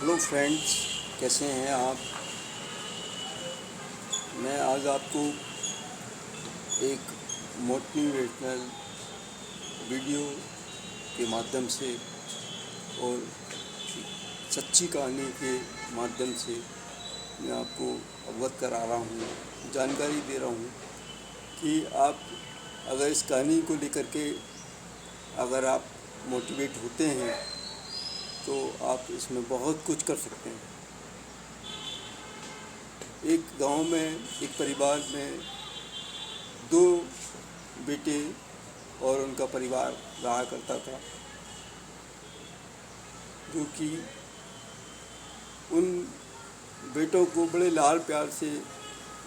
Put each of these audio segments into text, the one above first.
Hello friends, कैसे हैं आप। मैं आज आपको एक मोटिवेशनल वीडियो के माध्यम से और सच्ची कहानी के माध्यम से मैं आपको अवगत करा रहा हूँ, जानकारी दे रहा हूँ कि आप अगर इस कहानी को लेकर के अगर आप मोटिवेट होते हैं तो आप इसमें बहुत कुछ कर सकते हैं। एक गांव में एक परिवार में दो बेटे और उनका परिवार रहा करता था, जो कि उन बेटों को बड़े लाड प्यार से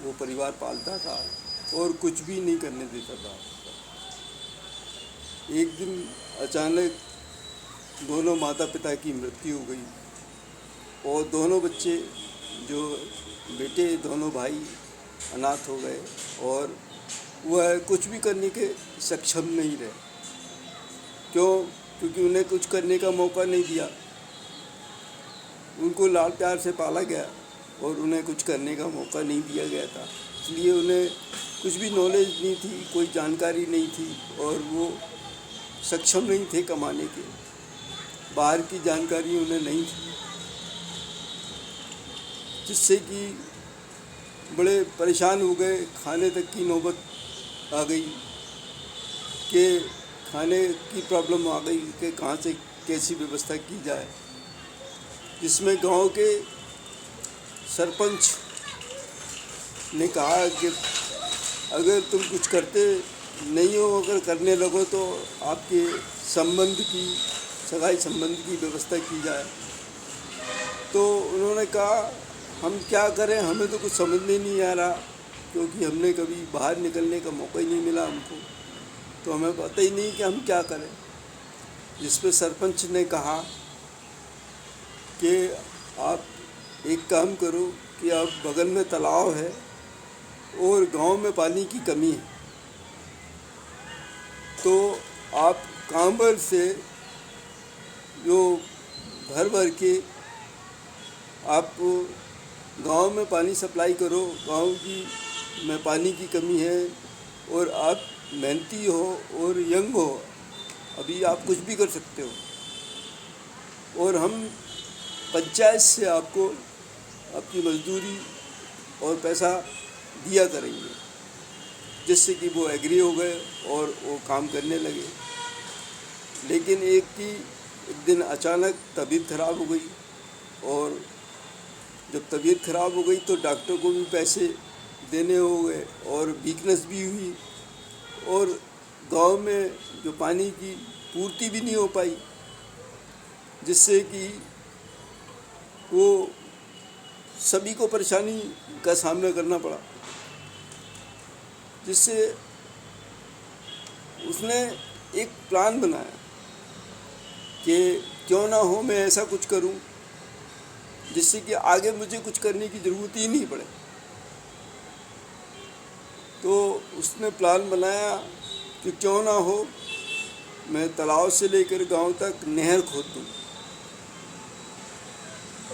वो परिवार पालता था और कुछ भी नहीं करने देता था। एक दिन अचानक दोनों माता पिता की मृत्यु हो गई और दोनों बच्चे जो बेटे दोनों भाई अनाथ हो गए और वह कुछ भी करने के सक्षम नहीं रहे। क्योंकि उन्हें कुछ करने का मौका नहीं दिया। उनको लाड प्यार से पाला गया और उन्हें कुछ करने का मौका नहीं दिया गया था, इसलिए उन्हें कुछ भी नॉलेज नहीं थी, कोई जानकारी नहीं थी और वो सक्षम नहीं थे कमाने के। बाहर की जानकारी उन्हें नहीं थी, जिससे कि बड़े परेशान हो गए। खाने तक की नौबत आ गई कि खाने की प्रॉब्लम आ गई कि कहाँ से कैसी व्यवस्था की जाए, जिसमें गांव के सरपंच ने कहा कि अगर तुम कुछ करते नहीं हो, अगर करने लगो तो आपके सगाई संबंध की व्यवस्था की जाए। तो उन्होंने कहा हम क्या करें, हमें तो कुछ समझ में नहीं आ रहा, क्योंकि हमने कभी बाहर निकलने का मौका ही नहीं मिला हमको, तो हमें पता ही नहीं कि हम क्या करें। जिस पे सरपंच ने कहा कि आप एक काम करो कि आप बगल में तालाब है और गांव में पानी की कमी है, तो आप कांबर से जो भर भर के आप गांव में पानी सप्लाई करो। गांव की में पानी की कमी है और आप मेहनती हो और यंग हो, अभी आप कुछ भी कर सकते हो और हम पंचायत से आपको अपनी मजदूरी और पैसा दिया करेंगे। जिससे कि वो एग्री हो गए और वो काम करने लगे। लेकिन एक दिन अचानक तबीयत खराब हो गई और जब तबीयत खराब हो गई तो डॉक्टर को भी पैसे देने हो गए और वीकनेस भी हुई और गांव में जो पानी की पूर्ति भी नहीं हो पाई, जिससे कि वो सभी को परेशानी का सामना करना पड़ा। जिससे उसने एक प्लान बनाया कि क्यों ना हो मैं ऐसा कुछ करूं जिससे कि आगे मुझे कुछ करने की ज़रूरत ही नहीं पड़े। तो उसने प्लान बनाया कि क्यों ना हो मैं तालाब से लेकर गांव तक नहर खोद दूँ।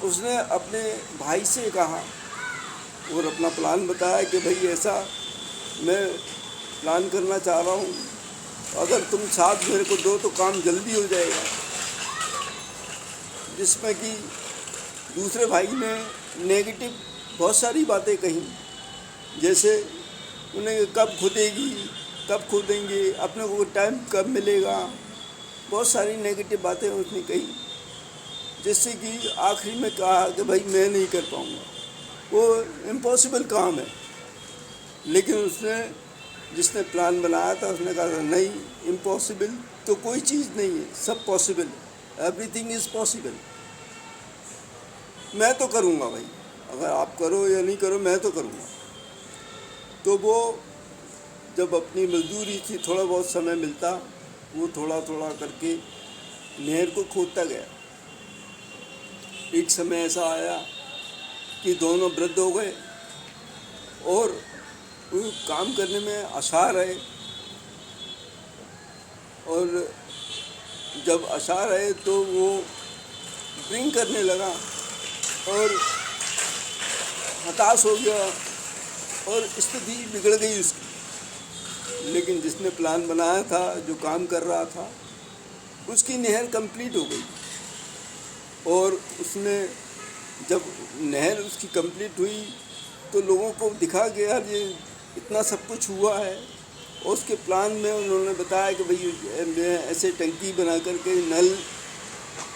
उसने अपने भाई से कहा और अपना प्लान बताया कि भाई ऐसा मैं प्लान करना चाह रहा हूँ, अगर तुम साथ मेरे को दो तो काम जल्दी हो जाएगा। जिसमें कि दूसरे भाई ने नेगेटिव बहुत सारी बातें कही, जैसे उन्हें कब खोदेंगे, अपने को टाइम कब मिलेगा, बहुत सारी नेगेटिव बातें उसने कही। जिससे कि आखिरी में कहा कि भाई मैं नहीं कर पाऊँगा, वो इम्पॉसिबल काम है। लेकिन जिसने प्लान बनाया था उसने कहा नहीं, इम्पॉसिबल तो कोई चीज़ नहीं है, सब पॉसिबल है, एवरीथिंग इज़ पॉसिबल। मैं तो करूँगा भाई, अगर आप करो या नहीं करो मैं तो करूँगा। तो वो जब अपनी मजदूरी से थोड़ा बहुत समय मिलता, वो थोड़ा थोड़ा करके नहर को खोदता गया। एक समय ऐसा आया कि दोनों वृद्ध हो गए और वो काम करने में आसार है और जब आसार है तो वो ड्रिंक करने लगा और हताश हो गया और स्थिति बिगड़ गई उसकी। लेकिन जिसने प्लान बनाया था, जो काम कर रहा था, उसकी नहर कंप्लीट हो गई। और उसने जब नहर उसकी कंप्लीट हुई तो लोगों को दिखा कि यार ये इतना सब कुछ हुआ है। और उसके प्लान में उन्होंने बताया कि भाई मैं ऐसे टंकी बना करके नल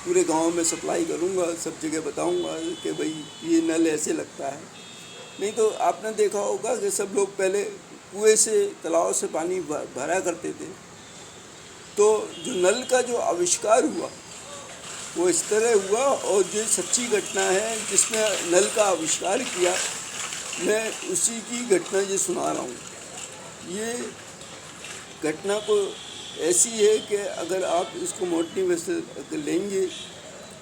पूरे गांव में सप्लाई करूंगा, सब जगह बताऊंगा कि भाई ये नल ऐसे लगता है। नहीं तो आपने देखा होगा कि सब लोग पहले कुएं से, तालाब से पानी भरा करते थे। तो जो नल का जो आविष्कार हुआ वो इस तरह हुआ, और जो सच्ची घटना है जिसमें नल का आविष्कार किया, मैं उसी की घटना ये सुना रहा हूँ। ये घटना को ऐसी है कि अगर आप इसको मोटिवेशन लेंगे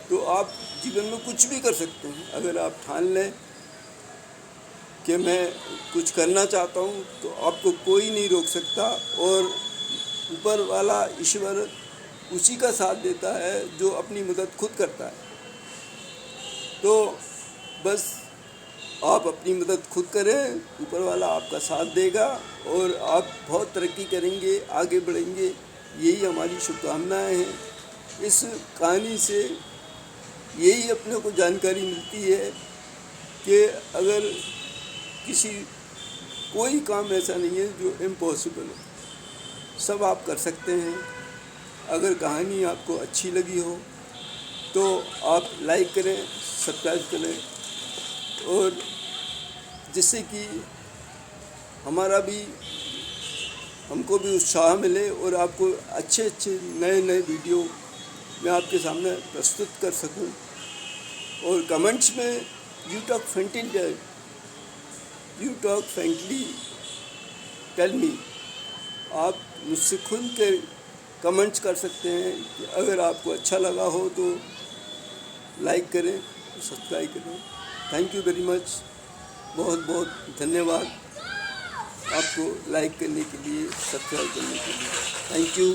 तो आप जीवन में कुछ भी कर सकते हैं। अगर आप ठान लें कि मैं कुछ करना चाहता हूँ तो आपको कोई नहीं रोक सकता। और ऊपर वाला ईश्वर उसी का साथ देता है जो अपनी मदद खुद करता है। तो बस आप अपनी मदद खुद करें, ऊपर वाला आपका साथ देगा और आप बहुत तरक्की करेंगे, आगे बढ़ेंगे। यही हमारी शुभकामनाएं हैं। इस कहानी से यही अपने को जानकारी मिलती है कि अगर कोई काम ऐसा नहीं है जो इम्पॉसिबल हो, सब आप कर सकते हैं। अगर कहानी आपको अच्छी लगी हो तो आप लाइक करें, सब्सक्राइब करें, और जिससे कि हमको भी उत्साह मिले और आपको अच्छे नए वीडियो मैं आपके सामने प्रस्तुत कर सकूं। और कमेंट्स में you talk frankly tell me, आप मुझसे खुल के कमेंट्स कर सकते हैं कि अगर आपको अच्छा लगा हो तो लाइक करें, सब्सक्राइब करें। थैंक यू वेरी मच, बहुत बहुत धन्यवाद आपको लाइक करने के लिए, सब्सक्राइब करने के लिए। Thank you.